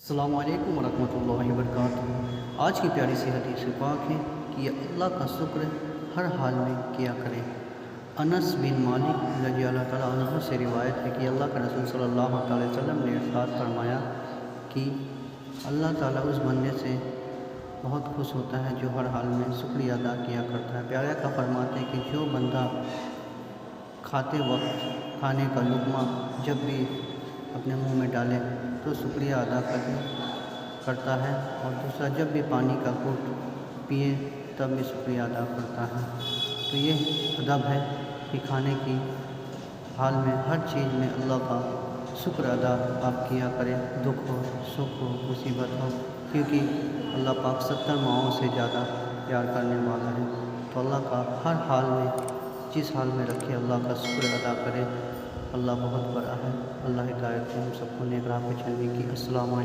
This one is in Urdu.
السلام علیکم ورحمۃ اللہ وبرکاتہ۔ آج کی پیاری سی حدیث پاک ہے کہ اللہ کا شکر ہر حال میں کیا کریں۔ انس بن مالک رضی اللہ تعالیٰ عنہ سے روایت ہے کہ اللہ کے رسول صلی اللہ علیہ وسلم نے ارشاد فرمایا کہ اللہ تعالیٰ اس بندے سے بہت خوش ہوتا ہے جو ہر حال میں شکریہ ادا کیا کرتا ہے۔ پیارے کا فرماتے ہیں کہ جو بندہ کھاتے وقت کھانے کا لقمہ جب بھی اپنے منہ میں ڈالے تو شکریہ ادا کرتا ہے، اور دوسرا جب بھی پانی کا گھونٹ پیے تب بھی شکریہ ادا کرتا ہے۔ تو یہ ادب ہے کہ کھانے کی حال میں ہر چیز میں اللہ کا شکر ادا آپ کیا کریں، دکھ ہو، سکھ ہو، مصیبت ہو، کیونکہ اللہ پاک 70 ماؤں سے زیادہ پیار کرنے والا ہے۔ تو اللہ کا ہر حال میں جس حال میں رکھے اللہ کا شکر ادا کرے۔ اللہ بہت بڑا ہے۔ اللہ ہدایت دے ہم سب کو نیک راہ پہ چلنے کی۔ السلام علیکم۔